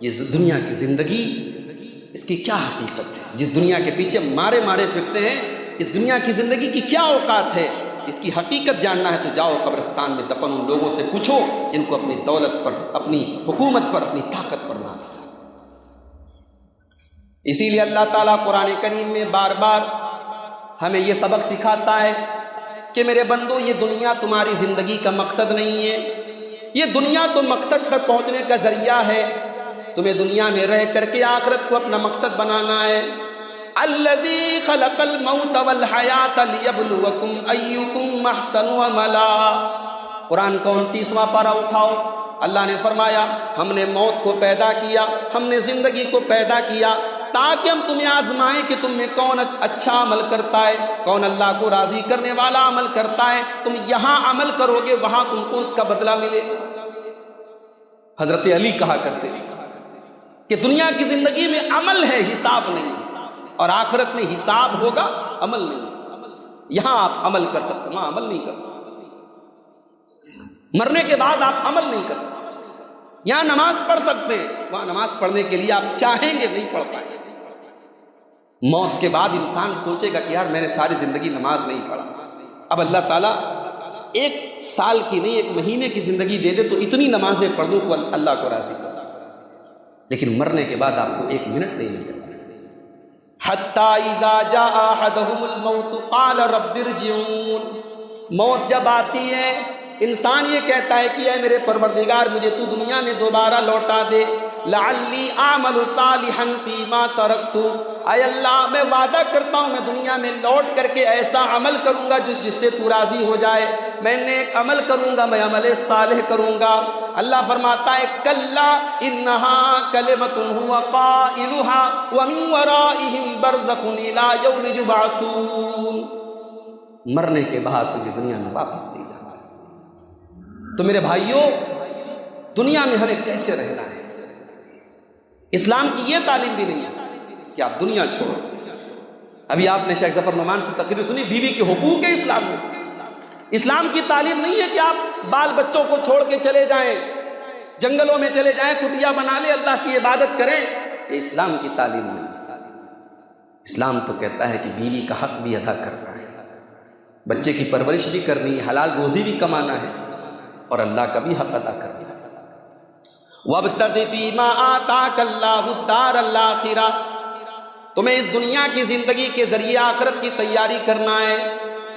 یہ دنیا کی زندگی، اس کی کیا حقیقت ہے؟ جس دنیا کے پیچھے مارے مارے پھرتے ہیں، اس دنیا کی زندگی کی کیا اوقات ہے؟ اس کی حقیقت جاننا ہے تو جاؤ قبرستان میں دفن ان لوگوں سے پوچھو جن کو اپنی دولت پر، اپنی حکومت پر، اپنی طاقت پر ناز تھا۔ اسی لیے اللہ تعالیٰ قرآن کریم میں بار بار ہمیں یہ سبق سکھاتا ہے کہ میرے بندو، یہ دنیا تمہاری زندگی کا مقصد نہیں ہے، یہ دنیا تو مقصد پر پہنچنے کا ذریعہ ہے۔ تمہیں دنیا میں رہ کر کے آخرت کو اپنا مقصد بنانا ہے۔ الذی خلق الموت والحیات لیبلوکم ایکم احسن عملا۔ قرآن کا 29واں پارہ اٹھاؤ، اللہ نے فرمایا ہم نے موت کو پیدا کیا، ہم نے زندگی کو پیدا کیا تاکہ ہم تمہیں آزمائیں کہ تم میں کون اچھا عمل کرتا ہے، کون اللہ کو راضی کرنے والا عمل کرتا ہے۔ تم یہاں عمل کرو گے، وہاں تم کو اس کا بدلہ ملے۔ حضرت علی کہا کرتے تھے کہ دنیا کی زندگی میں عمل ہے، حساب نہیں، اور آخرت میں حساب ہوگا، عمل نہیں۔ یہاں آپ عمل کر سکتے، وہاں عمل نہیں کر سکتے۔ مرنے کے بعد آپ عمل نہیں کر سکتے۔ یہاں نماز پڑھ سکتے ہیں، وہاں نماز پڑھنے کے لیے آپ چاہیں گے نہیں پڑھ پائیں گے۔ موت کے بعد انسان سوچے گا کہ یار میں نے ساری زندگی نماز نہیں پڑھا، اب اللہ تعالیٰ 1 سال کی نہیں 1 مہینے کی زندگی دے دے تو اتنی نمازیں پڑھ دوں کہ اللہ کو راضی کر۔ لیکن مرنے کے بعد آپ کو 1 منٹ نہیں ملے گا۔ حتی اذا جاء احدهم الموت قال رب ارجعون۔ موت جب آتی ہے انسان یہ کہتا ہے کہ اے میرے پروردگار مجھے تو دنیا میں دوبارہ لوٹا دے، لعلی اعمل صالحا فیما ترکت۔ اے اللہ میں وعدہ کرتا ہوں میں دنیا میں لوٹ کر کے ایسا عمل کروں گا جس سے تو راضی ہو جائے، میں نیک عمل کروں گا، میں عمل صالح کروں گا۔ اللہ فرماتا ہے کلا انہا کلمۃ هو قائلها ومن ورائہم برزخ الی یوم یبعثون۔ مرنے کے بعد تجھے دنیا میں واپس نہیں جانا۔ تو میرے بھائیوں، دنیا میں ہمیں کیسے رہنا ہے؟ اسلام کی یہ تعلیم بھی نہیں ہے کہ آپ دنیا چھوڑو۔ ابھی آپ نے شیخ ظفر نعمان سے تقریر سنی بیوی کے حقوق ہے اسلام میں۔ اسلام کی تعلیم نہیں ہے کہ آپ بال بچوں کو چھوڑ کے چلے جائیں، جنگلوں میں چلے جائیں، کٹیا بنا لے، اللہ کی عبادت کریں۔ یہ اسلام کی تعلیم نہیں۔ اسلام تو کہتا ہے کہ بیوی کا حق بھی ادا کرنا ہے، بچے کی پرورش بھی کرنی ہے، حلال روزی بھی کمانا ہے، اور اللہ کا بھی حق ادا کرنا ہے۔ وَابْتَغِ فِي مَا آتَاكَ اللَّهُ الدَّارَ الْآخِرَةَ۔ تمہیں اس دنیا کی زندگی کے ذریعے آخرت کی تیاری کرنا ہے۔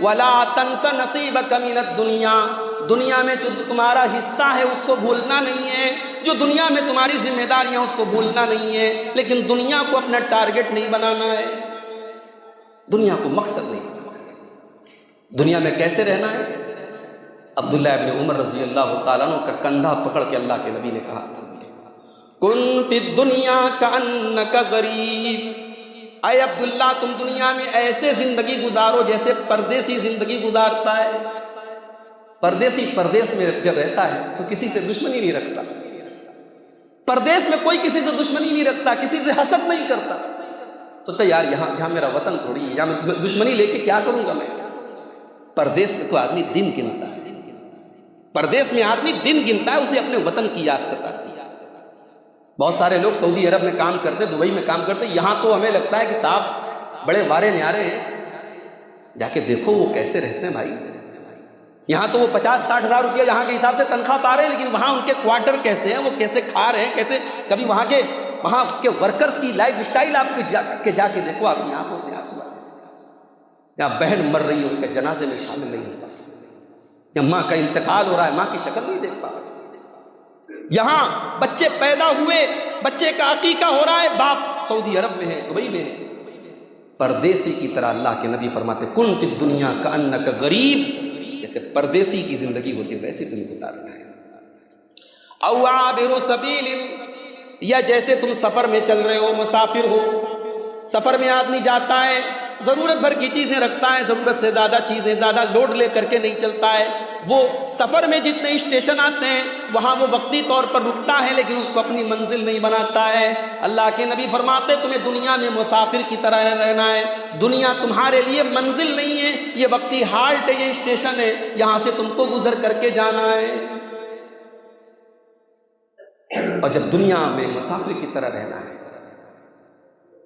وَلَا تَنْسَ نَصِيبَكَ مِنَ الدُّنْيَا۔ دنیا میں جو تمہارا حصہ ہے اس کو بھولنا نہیں ہے، جو دنیا میں تمہاری ذمہ داریاں اس کو بھولنا نہیں ہے، لیکن دنیا کو اپنا ٹارگٹ نہیں بنانا ہے، دنیا کو مقصد نہیں بنانا۔ دنیا میں کیسے رہنا ہے؟ عبداللہ ابن عمر رضی اللہ تعالیٰ عنہ کا کندھا پکڑ کے اللہ کے نبی نے کہا تھا کن فی الدنیا کأنک غریب۔ اے عبداللہ تم دنیا میں ایسے زندگی گزارو جیسے پردیسی زندگی گزارتا ہے۔ پردیسی پردیس میں جب رہتا ہے تو کسی سے دشمنی نہیں رکھتا، پردیس میں کوئی کسی سے دشمنی نہیں رکھتا، کسی سے حسد نہیں کرتا، سوچتا یار یہاں میرا وطن تھوڑی ہے، یہاں میں دشمنی لے کے کیا کروں گا میں۔ پردیس میں تو آدمی دن گنتا ہے، پردیس میں آدمی دن گنتا ہے، اسے اپنے وطن کی یاد ستاتی ہے۔ بہت سارے لوگ سعودی عرب میں کام کرتے، دبئی میں کام کرتے، یہاں تو ہمیں لگتا ہے کہ صاحب بڑے وارے نیارے ہیں، جا کے دیکھو وہ کیسے رہتے ہیں بھائی۔ یہاں تو وہ 50-60 ہزار روپیہ یہاں کے حساب سے تنخواہ پا رہے ہیں، لیکن وہاں ان کے کوارٹر کیسے ہیں، وہ کیسے کھا رہے ہیں، کیسے کبھی وہاں کے ورکرز کی لائف اسٹائل آپ جا کے دیکھو، آپ کی آنکھوں سے آنسو آ جائیں۔ یا بہن مر رہی ہے اس کے جنازے میں شامل نہیں ہوتا، یا ماں کا انتقال ہو رہا ہے ماں کی شکل نہیں دیکھ پا رہا۔ یہاں بچے پیدا ہوئے، بچے کا عقیقہ ہو رہا ہے، باپ سعودی عرب میں ہے، دبئی میں ہے۔ پردیسی کی طرح اللہ کے نبی فرماتے کن فی الدنیا کأنک غریب، جیسے پردیسی کی زندگی ہوتی ہے ویسے تم گزارنا ہے۔ او عابر سبیل، یا جیسے تم سفر میں چل رہے ہو، مسافر ہو، سفر میں آدمی جاتا ہے، ضرورت بھر کی چیزیں رکھتا ہے، ضرورت سے زیادہ چیزیں زیادہ لوڈ لے کر کے نہیں چلتا ہے۔ وہ سفر میں جتنے اسٹیشن آتے ہیں وہاں وہ وقتی طور پر رکتا ہے، لیکن اس کو اپنی منزل نہیں بناتا ہے۔ اللہ کے نبی فرماتے ہیں تمہیں دنیا میں مسافر کی طرح رہنا ہے، دنیا تمہارے لیے منزل نہیں ہے، یہ وقتی ہالٹ ہے، یہ اسٹیشن ہے، یہاں سے تم کو گزر کر کے جانا ہے۔ اور جب دنیا میں مسافر کی طرح رہنا ہے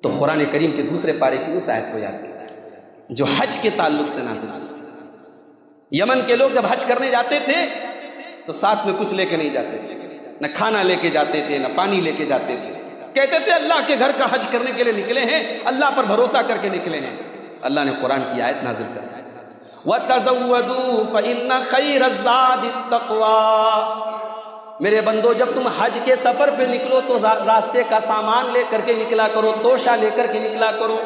تو قرآن کریم کے دوسرے پارے کی اس آیت کو یاد کیجیے جو حج کے تعلق سے نازل ہوئی۔ یمن کے لوگ جب حج کرنے جاتے تھے تو ساتھ میں کچھ لے کے نہیں جاتے تھے، نہ کھانا لے کے جاتے تھے، نہ پانی لے کے جاتے تھے، کہتے تھے اللہ کے گھر کا حج کرنے کے لیے نکلے ہیں، اللہ پر بھروسہ کر کے نکلے ہیں۔ اللہ نے قرآن کی آیت نازل کر دی، وَتَزَوَّدُوا فَإِنَّ خَيْرَ الزَّادِ التَّقْوَىٰ۔ میرے بندو جب تم حج کے سفر پہ نکلو تو راستے کا سامان لے کر کے نکلا کرو، توشہ لے کر کے نکلا کرو۔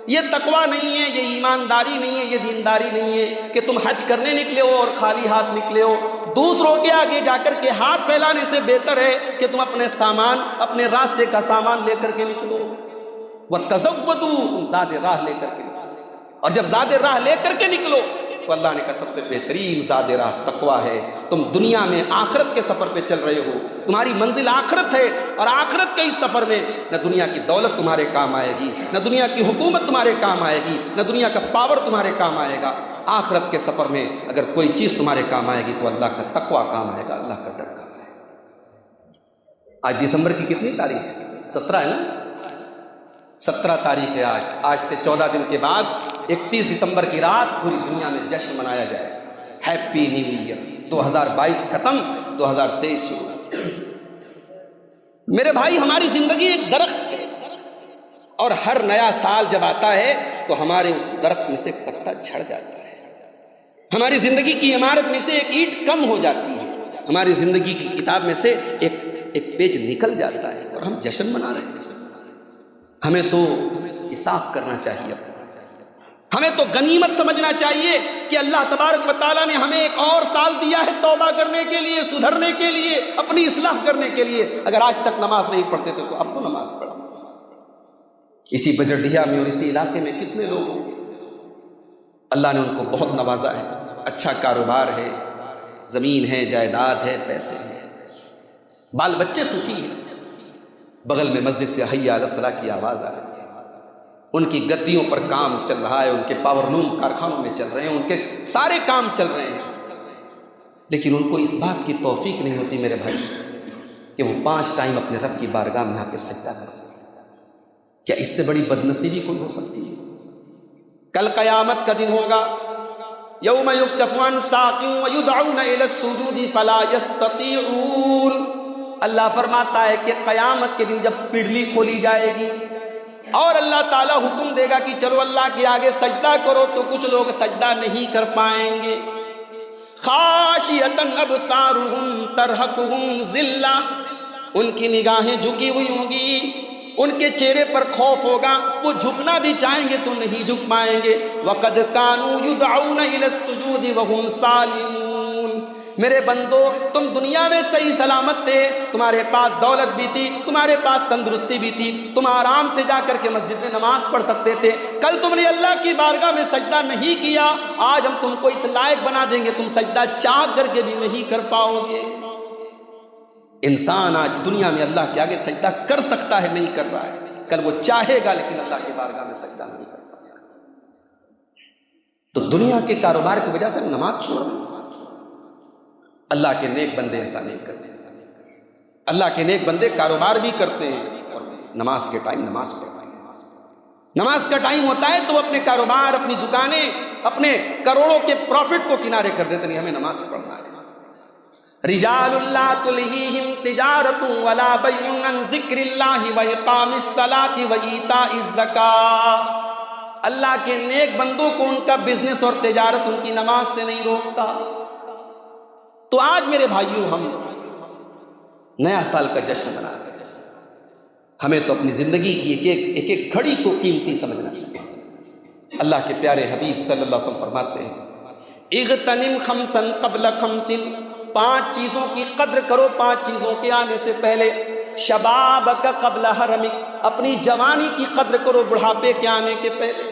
یہ تقویٰ نہیں ہے، یہ ایمانداری نہیں ہے، یہ دینداری نہیں ہے کہ تم حج کرنے نکلے ہو اور خالی ہاتھ نکلے ہو۔ دوسروں کے آگے جا کر کے ہاتھ پھیلانے سے بہتر ہے کہ تم اپنے سامان، اپنے راستے کا سامان لے کر کے نکلو۔ وَتَزَوَّدُوا، تم زاد راہ لے کر کے نکلو، اور جب زاد راہ لے کر کے نکلو تو اللہ نے کہا سب سے بہترین زاد راہ تقویٰ ہے۔ تم دنیا میں آخرت کے سفر پہ چل رہے ہو، تمہاری منزل آخرت ہے، اور آخرت کے اس سفر میں نہ دنیا کی دولت تمہارے کام آئے گی، نہ دنیا کی حکومت تمہارے کام آئے گی، نہ دنیا کا پاور تمہارے کام آئے گا۔ آخرت کے سفر میں اگر کوئی چیز تمہارے کام آئے گی تو اللہ کا تقویٰ کام آئے گا، اللہ کا ڈر کام آئے گا۔ آج دسمبر کی کتنی تاریخ ہے؟ 17 ہے نا؟ 17 تاریخ ہے آج سے 14 دن کے بعد 31 دسمبر کی رات پوری دنیا میں جشن منایا جائے۔ ہیپی نیو ایئر، 2022 ختم، 2023 شروع۔ میرے بھائی ہماری زندگی ایک درخت ہے، اور ہر نیا سال جب آتا ہے تو ہمارے اس درخت میں سے ایک پتا جھڑ جاتا ہے، ہماری زندگی کی عمارت میں سے ایک اینٹ کم ہو جاتی ہے، ہماری زندگی کی کتاب میں سے ایک پیج نکل جاتا ہے، اور ہم جشن منا رہے ہیں۔ ہمیں تو انصاف کرنا چاہیے، ہمیں تو غنیمت سمجھنا چاہیے کہ اللہ تبارک و تعالیٰ نے ہمیں ایک اور سال دیا ہے توبہ کرنے کے لیے، سدھرنے کے لیے، اپنی اصلاح کرنے کے لیے۔ اگر آج تک نماز نہیں پڑھتے تھے تو اب تو نماز پڑھا۔ اسی بجڑیا میں اور اسی علاقے میں کتنے لوگ ہیں اللہ نے ان کو بہت نوازا ہے، اچھا کاروبار ہے، زمین ہے، جائیداد ہے، پیسے ہیں، بال بچے سکھی ہیں، بغل میں مسجد سے حی علی الصلاۃ کی آواز آ رہی ہے، ان کی گدیوں پر کام چل رہا ہے، ان کے پاور لوم کارخانوں میں چل رہے ہیں، ان کے سارے کام چل رہے ہیں، لیکن ان کو اس بات کی توفیق نہیں ہوتی میرے بھائی کہ وہ 5 ٹائم اپنے رب کی بارگاہ میں آ کے سجدہ کر سکیں۔ کیا اس سے بڑی بدنصیبی کوئی ہو سکتی ہے؟ کل قیامت کا دن ہوگا، یوم یکشف عن ساق ویدعون الی السجود فلا یستطیعون۔ اللہ فرماتا ہے کہ قیامت کے دن جب پنڈلی کھولی جائے گی اور اللہ تعالیٰ حکم دے گا کہ چلو اللہ کے آگے سجدہ کرو، تو کچھ لوگ سجدہ نہیں کر پائیں گے۔ خاشعۃ ابصارہم ترہقہم ذلہ، ان کی نگاہیں جھکی ہوئی ہوں گی، ان کے چہرے پر خوف ہوگا، وہ جھکنا بھی چاہیں گے تو نہیں جھک پائیں گے۔ وَقَدْ كَانُوا يُدْعَوْنَ إِلَى السُّجُودِ وَهُمْ سَالِمُونَ۔ میرے بندو تم دنیا میں صحیح سلامت تھے، تمہارے پاس دولت بھی تھی، تمہارے پاس تندرستی بھی تھی، تم آرام سے جا کر کے مسجد میں نماز پڑھ سکتے تھے۔ کل تم نے اللہ کی بارگاہ میں سجدہ نہیں کیا، آج ہم تم کو اس لائق بنا دیں گے، تم سجدہ چاہ کر کے بھی نہیں کر پاؤ گے۔ انسان آج دنیا میں اللہ کے آگے سجدہ کر سکتا ہے، نہیں کر رہا ہے، کل وہ چاہے گا لیکن اللہ کی بارگاہ میں سجدہ نہیں کر سکتا۔ تو دنیا کے کاروبار کی وجہ سے ہم نماز چھوڑ رہے ہیں۔ اللہ کے نیک بندے ایسا نہیں کرتے، اللہ کے نیک بندے کاروبار بھی کرتے ہیں اور نماز کے ٹائم نماز پڑھتے ہیں۔ نماز کا ٹائم ہوتا ہے تو اپنے کاروبار، اپنی دکانیں، اپنے کروڑوں کے پروفٹ کو کنارے کر دیتے، نہیں ہمیں نماز پڑھنا ہے۔ رجال لا تلہیہم تجارت ولا بیع عن ذکر اللہ واقام الصلاۃ وایتاء الزکاۃ۔ اللہ کے نیک بندوں کو ان کا بزنس اور تجارت ان کی نماز سے نہیں روکتا۔ تو آج میرے بھائیوں ہم نیا سال کا جشن منا رہے ہیں، ہمیں تو اپنی زندگی کی ایک ایک گھڑی کو قیمتی سمجھنا چاہیے۔ اللہ کے پیارے حبیب صلی اللہ علیہ وسلم فرماتے ہیں اغتنم خمسا قبل خمس، 5 چیزوں کی قدر کرو 5 چیزوں کے آنے سے پہلے۔ شبابک قبل حرمک، اپنی جوانی کی قدر کرو بڑھاپے کے آنے کے پہلے۔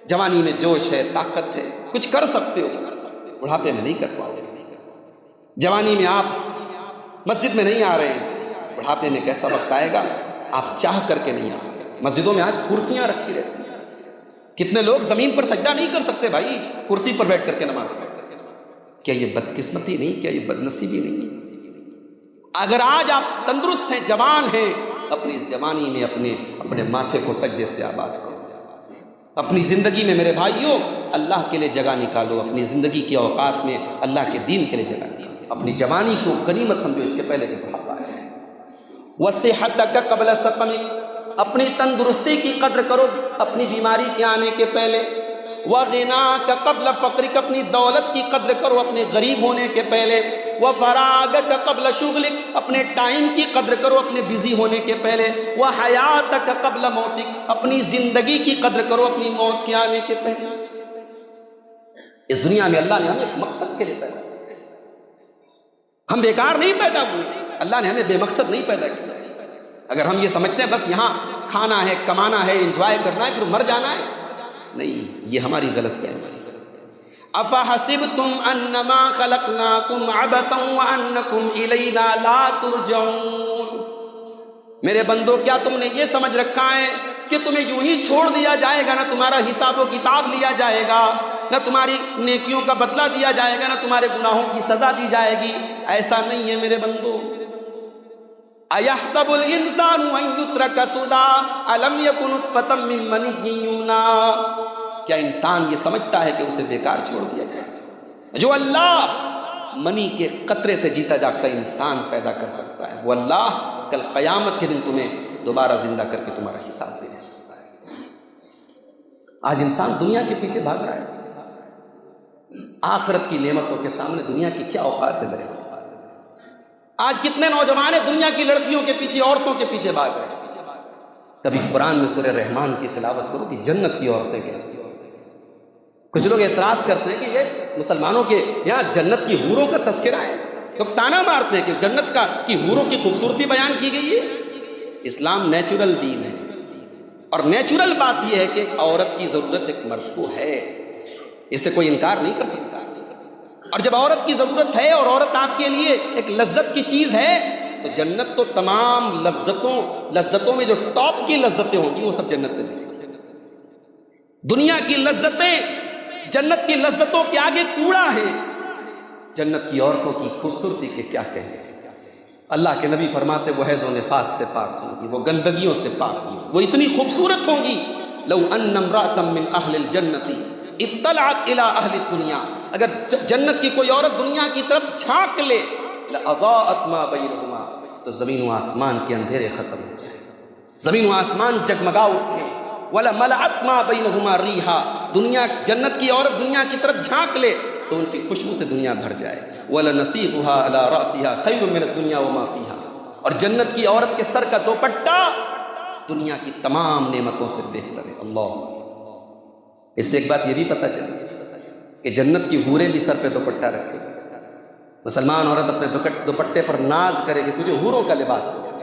جوانی میں جوش ہے، طاقت ہے، کچھ کر سکتے ہو، بڑھاپے میں نہیں کر پاؤ گے۔ جوانی میں آپ مسجد میں نہیں آ رہے ہیں، بڑھاپے میں کیسا وقت آئے گا آپ چاہ کر کے نہیں آ رہے۔ مسجدوں میں آج کرسیاں رکھی رہتی ہیں، کتنے لوگ زمین پر سجدہ نہیں کر سکتے بھائی، کرسی پر بیٹھ کر کے نماز پڑھتے۔ کیا یہ بدقسمتی نہیں، کیا یہ بدنصیبی نہیں؟ اگر آج آپ تندرست ہیں، جوان ہیں، اپنی جوانی میں اپنے ماتھے کو سجدے سے آباد کرو. اپنی زندگی میں میرے بھائیوں اللہ کے لیے جگہ نکالو. اپنی زندگی کے اوقات میں اللہ کے دین کے لیے جگہ نکالو. اپنی جوانی کو غنیمت سمجھو، اس کے پہلے کہ بڑھاپا آ جائے. وَصِحَّتَكَ قَبْلَ سَقَمِكَ، اپنی تندرستی کی قدر کرو اپنی بیماری کے آنے کے پہلے. وَغِنَاكَ قَبْلَ فَقْرِكَ، اپنی دولت کی قدر کرو اپنے غریب ہونے کے پہلے. وَفَرَاغَكَ قَبْلَ شُغْلِكَ، اپنے ٹائم کی قدر کرو اپنے بزی ہونے کے پہلے. وَحَيَاتَكَ قَبْلَ مَوْتِكَ، اپنی زندگی کی قدر کرو اپنی موت کے آنے کے پہلے. اس دنیا میں اللہ نے ہمیں ایک مقصد کے لیے پیدا کیا. ہم بیکار نہیں پیدا ہوئے، اللہ نے ہمیں بے مقصد نہیں پیدا کیا. اگر ہم یہ سمجھتے ہیں بس یہاں کھانا ہے، کمانا ہے، انجوائے کرنا ہے، پھر مر جانا ہے، نہیں، یہ ہماری غلط فہمی ہے. افحسبتم انما خلقناکم عبثا وانکم الینا لا ترجعون، میرے بندو کیا تم نے یہ سمجھ رکھا ہے کہ تمہیں یوں ہی چھوڑ دیا جائے گا، نہ تمہارا حساب و کتاب لیا جائے گا، نہ تمہاری نیکیوں کا بدلہ دیا جائے گا، نہ تمہارے گناہوں کی سزا دی جائے گی. ایسا نہیں ہے میرے بندو. اَيَحْسَبُ الْإِنسَانُ أَن يُتْرَكَ سُدًى أَلَمْ يَكُن نُطْفَةً مِّن مَّنِيٍّ يُمْنَىٰ، کیا انسان یہ سمجھتا ہے کہ اسے بیکار چھوڑ دیا جائے؟ جو اللہ منی کے قطرے سے جیتا جاگتا انسان پیدا کر سکتا ہے، وہ اللہ کل قیامت کے دن تمہیں دوبارہ زندہ کر کے تمہارا حساب بھی لے سکتا ہے. آج انسان دنیا کے پیچھے بھاگ رہا ہے. آخرت کی نعمتوں کے سامنے دنیا کی کیا اوقات ہے میرے بھائی؟ آج کتنے نوجوان ہیں دنیا کی لڑکیوں کے پیچھے، عورتوں کے پیچھے بھاگ رہے ہیں. کبھی قرآن میں سورہ رحمان کی تلاوت کرو کہ جنت کی عورتیں کیسی. کچھ لوگ اعتراض کرتے ہیں کہ یہ مسلمانوں کے یہاں جنت کی حوروں کا تذکرہ ہے. لوگ تانا مارتے ہیں کہ جنت کی حوروں کی خوبصورتی بیان کی گئی ہے. اسلام نیچرل دین ہے، اور نیچرل بات یہ ہے کہ عورت کی ضرورت ایک مرد کو ہے، اس سے کوئی انکار نہیں کر سکتا. اور جب عورت کی ضرورت ہے اور عورت آپ کے لیے ایک لذت کی چیز ہے، تو جنت تو تمام لذتوں میں جو ٹاپ کی لذتیں ہوں گی وہ سب جنت میں ملیں گی. دنیا کی لذتیں جنت کی لذتوں کے آگے کوڑا ہے. جنت کی عورتوں کی خوبصورتی کے کیا کہنے. اللہ کے نبی فرماتے وہ حیض و نفاس سے پاک ہوں گی، وہ گندگیوں سے پاک ہوں گی، وہ اتنی خوبصورت ہوں گی. لو ان امرأة من اہل الجنت اطلعت الى اہل الدنیا، اگر جنت کی کوئی عورت دنیا کی طرف جھانک لے، لأضاءت ما بینہما، تو زمین و آسمان کے اندھیرے ختم ہو جائے، زمین و آسمان جگمگا اٹھے. وَلَمَلَأَتْ مَا بَيْنَهُمَا رِيحًا، دنیا جنت کی عورت دنیا کی طرف جھانک لے تو ان کی خوشبو سے دنیا بھر جائے. وَلَنَصِيفُهَا عَلَى رَأْسِهَا خَيْرٌ مِّنَ الدُّنْيَا وَمَا فِيهَا، اور جنت کی عورت کے سر کا دوپٹہ دنیا کی تمام نعمتوں سے بہتر ہے. اللہ، اس سے ایک بات یہ بھی پتہ چلی کہ جنت کی حوریں بھی سر پہ دوپٹہ رکھے. مسلمان عورت اپنے دوپٹے پر ناز کرے کہ تجھے حوروں کا لباس دے،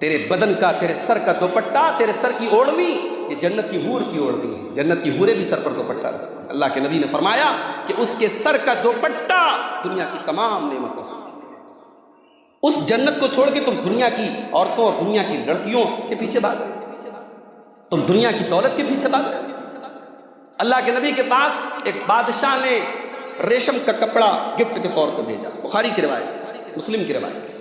تیرے بدن کا، تیرے سر کا دوپٹہ، تیرے سر کی اوڑھنی یہ جنت کی حور کی اوڑھنی ہے. جنت کی حوریں بھی سر پر دوپٹہ رکھتے. اللہ کے نبی نے فرمایا کہ اس کے سر کا دوپٹہ دنیا کی تمام نعمتوں سے. اس جنت کو چھوڑ کے تم دنیا کی عورتوں اور دنیا کی لڑکیوں کے پیچھے بھاگ رہے، تم دنیا کی دولت کے پیچھے بھاگ رہے. اللہ کے نبی کے پاس ایک بادشاہ نے ریشم کا کپڑا گفٹ کے طور پہ بھیجا. بخاری کی روایت، مسلم کی روایت.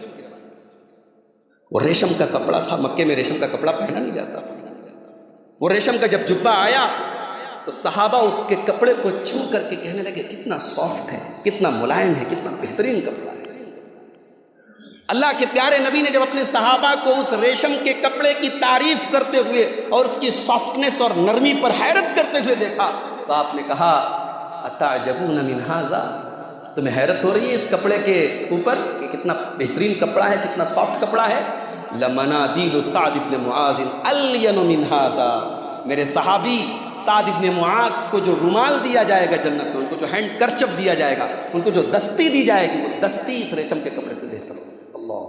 وہ ریشم کا کپڑا تھا، مکے میں ریشم کا کپڑا پہنا نہیں جاتا تھا. وہ ریشم کا جب جبہ آیا تو صحابہ اس کے کپڑے کو چھو کر کے کہنے لگے کتنا سافٹ ہے، کتنا ملائم ہے، کتنا بہترین کپڑا ہے. اللہ کے پیارے نبی نے جب اپنے صحابہ کو اس ریشم کے کپڑے کی تعریف کرتے ہوئے اور اس کی سافٹنس اور نرمی پر حیرت کرتے ہوئے دیکھا تو آپ نے کہا اتعجبون من ھذا، تمہیں حیرت ہو رہی ہے اس کپڑے کے اوپر کہ کتنا بہترین کپڑا ہے، کتنا سافٹ کپڑا ہے. لمنادیل سعد بن معاذ الین من ھذا، میرے صحابی سعد بن معاذ کو جو رومال دیا جائے گا جنت میں، ان کو جو ہینڈ کرچف دیا جائے گا، ان کو جو دستی دی جائے گی، وہ دستی اس ریشم کے کپڑے سے بہتر ہوگی. اللہ،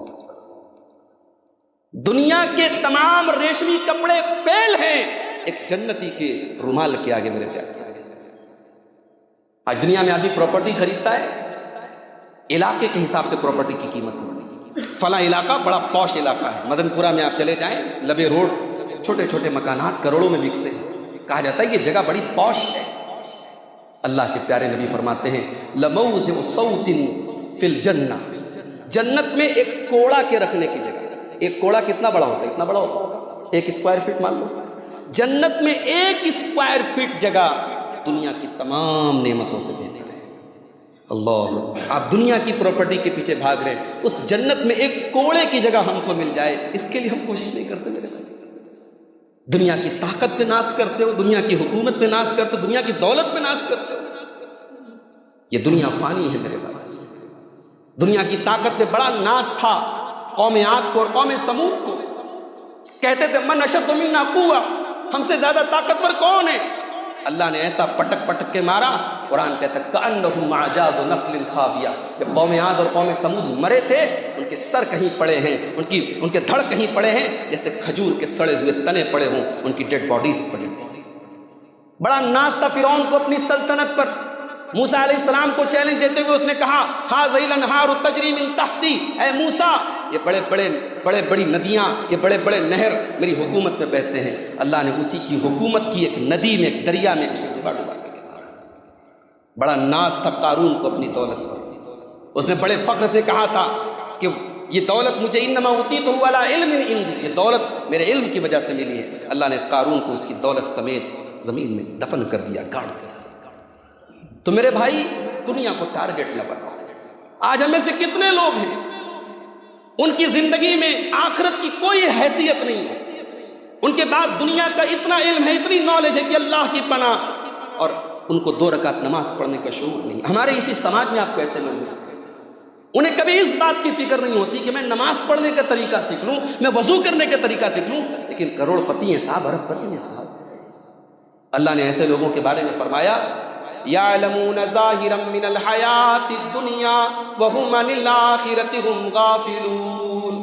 دنیا کے تمام ریشمی کپڑے فیل ہیں ایک جنتی کے رومال کے آگے میرے پیارے ساتھی. آج دنیا میں آدمی پراپرٹی خریدتا ہے علاقے کے حساب سے پراپرٹی کی قیمت ہوتی ہے. فلاں علاقہ بڑا پوش علاقہ ہے، مدن پورہ میں آپ چلے جائیں، لبے روڈ چھوٹے چھوٹے مکانات کروڑوں میں بکتے ہیں. کہا جاتا ہے یہ جگہ بڑی پوش ہے. اللہ کے پیارے نبی فرماتے ہیں لموضع صوت فی الجنہ جنت میں ایک کوڑا کے رکھنے کی جگہ. ایک کوڑا کتنا بڑا ہوتا ہے؟ اتنا بڑا ہوتا ہے 1 اسکوائر فٹ مان لو. جنت میں 1 اسکوائر فٹ جگہ دنیا کی تمام نعمتوں سے بہتر ہے. اللہ، آپ دنیا کی پراپرٹی کے پیچھے بھاگ رہے ہیں، اس جنت میں ایک کوڑے کی جگہ ہم کو مل جائے، اس کے لیے ہم کوشش نہیں کرتے میرے بھائی. دنیا کی طاقت پہ ناز کرتے ہو، دنیا کی حکومت پہ ناز کرتے ہو، دنیا کی دولت پہ ناز کرتے ہو. یہ دنیا فانی ہے میرے بھائی. دنیا کی طاقت پہ بڑا ناز تھا قوم عاد کو اور قوم سمود کو. کہتے تھے من اشد منا قوہ، ہم سے زیادہ طاقتور کون ہے؟ اللہ نے ایسا پٹک پٹک کے مارا، قرآن کہتا ہے کأنہم اعجاز نخل خاویہ. جب قوم عاد اور قوم سمود مرے تھے، ان کے سر کہیں پڑے ہیں، ان کے دھڑ کہیں پڑے ہیں، جیسے کھجور کے سڑے ہوئے تنے پڑے ہوں، ان کی ڈیڈ باڈیز پڑی تھی. بڑا ناز تھا فرعون کو اپنی سلطنت پر. موسیٰ علیہ السلام کو چیلنج دیتے ہوئے اس نے کہا ھذہ الانہار تجری من تحتی، اے موسیٰ یہ بڑے بڑی ندیاں، یہ بڑے بڑے نہر میری حکومت میں بہتے ہیں. اللہ نے اسی کی حکومت کی ایک ندی میں، ایک دریا میں اسے ڈبا ڈبا کے گرا. بڑا ناز تھا قارون کو اپنی دولت پر. اس نے بڑے فخر سے کہا تھا کہ یہ دولت مجھے انما اوتیتہ علی علم عندی، یہ دولت میرے علم کی وجہ سے ملی ہے. اللہ نے قارون کو اس کی دولت سمیت زمین میں دفن کر دیا، گاڑ دیا. تو میرے بھائی دنیا کو ٹارگٹ نہ بناؤ. آج ہمیں سے کتنے لوگ ہیں ان کی زندگی میں آخرت کی کوئی حیثیت نہیں ہے، ان کے پاس دنیا کا اتنا علم ہے، اتنی نالج ہے کہ اللہ کی پناہ، اور ان کو 2 رکعت نماز پڑھنے کا شعور نہیں. ہمارے اسی سماج میں آپ کیسے لوگ ہیں؟ انہیں کبھی اس بات کی فکر نہیں ہوتی کہ میں نماز پڑھنے کا طریقہ سیکھ لوں، میں وضو کرنے کا طریقہ سیکھ لوں. لیکن کروڑ پتی ہیں صاحب، ارب پتی ہیں صاحب. اللہ نے ایسے لوگوں کے بارے میں فرمایا یعلمون ظاہرا من الحیات الدنیا وہم عن الآخرۃ ہم غافلون.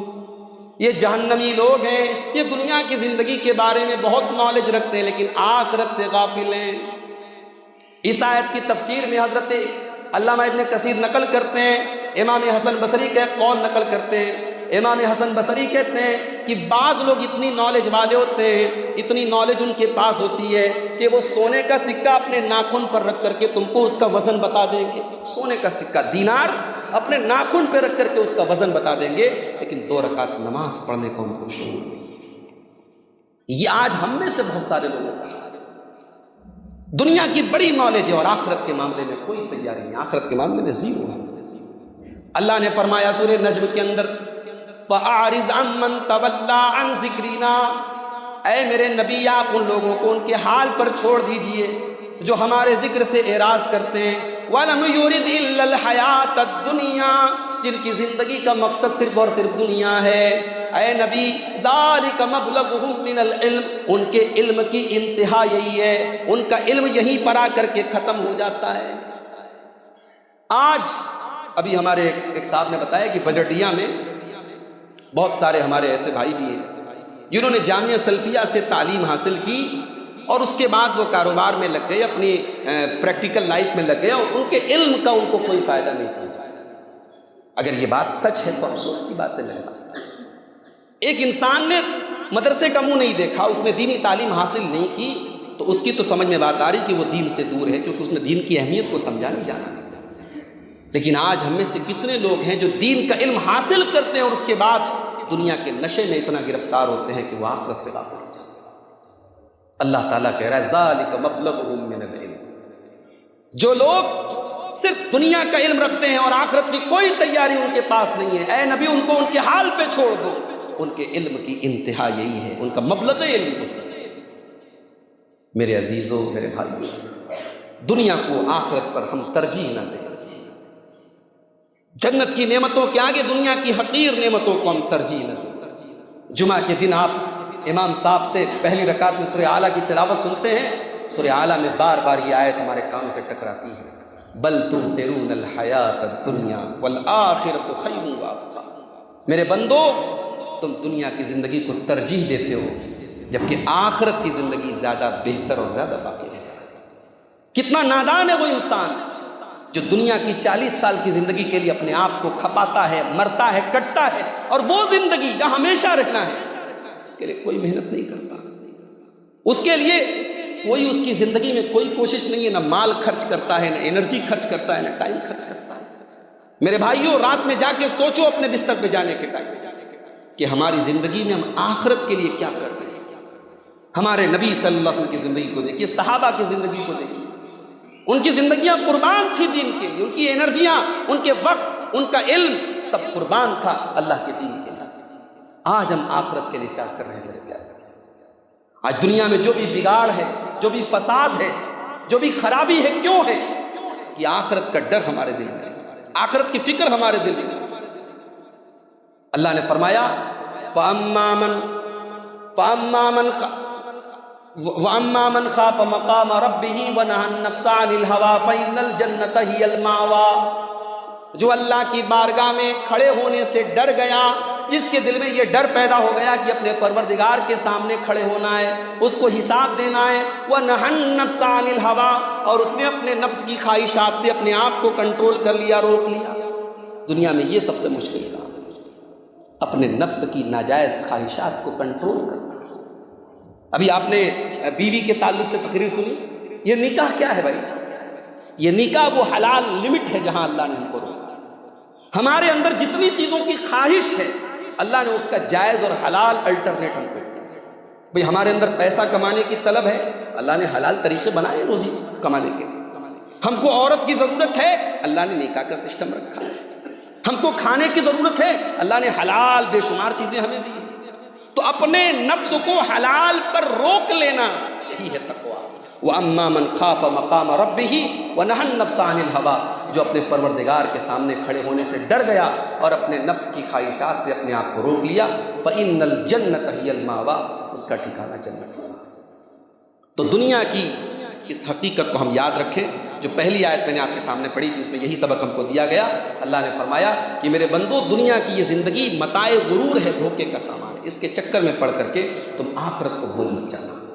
یہ جہنمی لوگ ہیں، یہ دنیا کی زندگی کے بارے میں بہت نالج رکھتے ہیں لیکن آخرت سے غافل ہیں. اس آیت کی تفسیر میں حضرت علامہ ابن کثیر نقل کرتے ہیں، امام حسن بصری کا ایک قول نقل کرتے ہیں. امام حسن بصری کہتے ہیں کہ بعض لوگ اتنی نالج والے ہوتے ہیں، اتنی نالج ان کے پاس ہوتی ہے کہ وہ سونے کا سکہ اپنے ناخن پر رکھ کر کے تم کو اس کا وزن بتا دیں گے. سونے کا سکہ دینار اپنے ناخن پہ رکھ کر کے اس کا وزن بتا دیں گے، لیکن 2 رکعت نماز پڑھنے کا ان کو شعور نہیں. یہ آج ہم میں سے بہت سارے لوگوں کا دنیا کی بڑی نالج ہے اور آخرت کے معاملے میں کوئی تیاری نہیں، آخرت کے معاملے میں زیرو ہے. اللہ نے فرمایا سورہ نجم کے اندر فَأَعْرِضْ عَمَّنْ تَوَلَّىٰ عَنْ ذِكْرِنَا، اے میرے نبی آپ ان لوگوں کو ان کے حال پر چھوڑ دیجئے جو ہمارے ذکر سے اعراض کرتے ہیں. وَلَمْ يُرِدْ إِلَّا الْحَيَاةَ الدُّنْيَا، جن کی زندگی کا مقصد صرف اور صرف دنیا ہے. اے نبی ذَلِكَ مَبْلَغُهُم مِّنَ الْعِلْمِ، ان کے علم کی انتہا یہی ہے، ان کا علم یہیں پر آ کر کے ختم ہو جاتا ہے. آج ابھی ہمارے ایک صاحب نے بتایا کہ بجٹیا میں بہت سارے ہمارے ایسے بھائی بھی ہیں جنہوں نے جامعہ سلفیہ سے تعلیم حاصل کی اور اس کے بعد وہ کاروبار میں لگ گئے، اپنی پریکٹیکل لائف میں لگ گئے اور ان کے علم کا ان کو کوئی فائدہ نہیں پہنچا. اگر یہ بات سچ ہے تو افسوس کی بات ہے. ایک انسان نے مدرسے کا منہ نہیں دیکھا، اس نے دینی تعلیم حاصل نہیں کی، تو اس کی تو سمجھ میں بات آ رہی کہ وہ دین سے دور ہے، کیونکہ اس نے دین کی اہمیت کو سمجھا نہیں جانا. لیکن آج ہم میں سے کتنے لوگ ہیں جو دین کا علم حاصل کرتے ہیں اور اس کے بعد دنیا کے نشے میں اتنا گرفتار ہوتے ہیں کہ وہ آخرت سے غافل ہو جاتے ہیں. اللہ تعالیٰ کہہ رہا ہے ذَلِكَ مَبْلَغُهُم مِّنَ الْعِلْمِ، جو لوگ صرف دنیا کا علم رکھتے ہیں اور آخرت کی کوئی تیاری ان کے پاس نہیں ہے، اے نبی ان کو ان کے حال پہ چھوڑ دو. ان کے علم کی انتہا یہی ہے، ان کا مبلغ علم یہی ہے. میرے عزیزوں، میرے بھائیوں، دنیا کو آخرت پر ہم ترجیح نہ دیں. جنت کی نعمتوں کے آگے دنیا کی حقیر نعمتوں کو ہم ترجیح نہ دیں. جمعہ کے دن آپ امام صاحب سے پہلی رکعت میں سورہ اعلیٰ کی تلاوت سنتے ہیں. سورہ اعلیٰ میں بار بار یہ آیت ہمارے کانوں سے ٹکراتی ہے، بل تؤثرون الحیات الدنیا والآخرۃ خیر وابقیٰ. میرے بندو، تم دنیا کی زندگی کو ترجیح دیتے ہو جبکہ آخرت کی زندگی زیادہ بہتر اور زیادہ باقی ہے. کتنا نادان ہے وہ انسان جو دنیا کی 40 سال کی زندگی کے لیے اپنے آپ کو کھپاتا ہے، مرتا ہے، کٹتا ہے، اور وہ زندگی جہاں ہمیشہ رہنا ہے اس کے لیے کوئی محنت نہیں کرتا. اس کے لیے کوئی اس کی زندگی میں کوئی کوشش نہیں ہے، نہ مال خرچ کرتا ہے، نہ انرجی خرچ کرتا ہے، نہ ٹائم خرچ کرتا ہے. میرے بھائیوں، رات میں جا کے سوچو اپنے بستر پہ جانے کے ٹائم کہ ہماری زندگی میں ہم آخرت کے لیے کیا کر رہے ہیں۔ ہمارے نبی صلی اللہ علیہ وسلم کی زندگی کو دیکھیے، صحابہ کی زندگی کو دیکھیے، ان کی زندگیاں قربان تھی دین کے لیے، ان کی انرجیاں، ان کے وقت، ان کا علم سب قربان تھا اللہ کے دین کے لیے۔ آج ہم آخرت کے لیے کیا کر رہے ہیں میرے پیارے؟ آج دنیا میں جو بھی بگاڑ ہے، جو بھی فساد ہے، جو بھی خرابی ہے، کیوں ہے؟ کہ آخرت کا ڈر ہمارے دل میں ہے، آخرت کی فکر ہمارے دل میں ہے۔ اللہ نے فرمایا فَأَمَّا مَنْ خَافَ مَقَامَ رَبِّهِ وَنَهَى النَّفْسَ عَنِ الْهَوَىٰ فَإِنَّ الْجَنَّةَ هِيَ الْمَأْوَىٰ۔ جو اللہ کی بارگاہ میں کھڑے ہونے سے ڈر گیا، جس کے دل میں یہ ڈر پیدا ہو گیا کہ اپنے پروردگار کے سامنے کھڑے ہونا ہے، اس کو حساب دینا ہے، وَنَهَى النَّفْسَ عَنِ الْهَوَىٰ، اور اس نے اپنے نفس کی خواہشات سے اپنے آپ کو کنٹرول کر لیا، روک لیا۔ دنیا میں یہ سب سے مشکل کام ہے، اپنے نفس کی ناجائز خواہشات کو کنٹرول کرنا۔ ابھی آپ نے بیوی کے تعلق سے تقریر سنی، یہ نکاح کیا ہے بھائی؟ یہ نکاح وہ حلال لمٹ ہے جہاں اللہ نے ہم کو روکا۔ ہمارے اندر جتنی چیزوں کی خواہش ہے، اللہ نے اس کا جائز اور حلال الٹرنیٹ ہم کو دیا۔ بھئی ہمارے اندر پیسہ کمانے کی طلب ہے، اللہ نے حلال طریقے بنائے روزی کمانے کے لیے۔ ہم کو عورت کی ضرورت ہے، اللہ نے نکاح کا سسٹم رکھا ہے۔ ہم کو کھانے کی ضرورت ہے، اللہ نے حلال بے شمار چیزیں ہمیں دی۔ تو اپنے نفس کو حلال پر روک لینا، یہی ہے تقویٰ۔ وَأَمَّا مَنْ خَافَ مَقَامَ رَبِّهِ وَنَهَى النَّفْسَ عَنِ الْهَوَىٰ، جو اپنے پروردگار کے سامنے کھڑے ہونے سے ڈر گیا اور اپنے نفس کی خواہشات سے اپنے آپ کو روک لیا، فَإِنَّ الْجَنَّةَ هِيَ الْمَأْوَىٰ، اس کا ٹھکانہ جنت ہے۔ تو دنیا کی اس حقیقت کو ہم یاد رکھیں۔ جو پہلی آیت میں نے آپ کے سامنے پڑھی تھی، اس میں یہی سبق ہم کو دیا گیا۔ اللہ نے فرمایا کہ میرے بندو، دنیا کی یہ زندگی متاع غرور ہے، دھوکے کا سامان ہے، اس کے چکر میں پڑ کر کے تم آخرت کو بھول مت جانا۔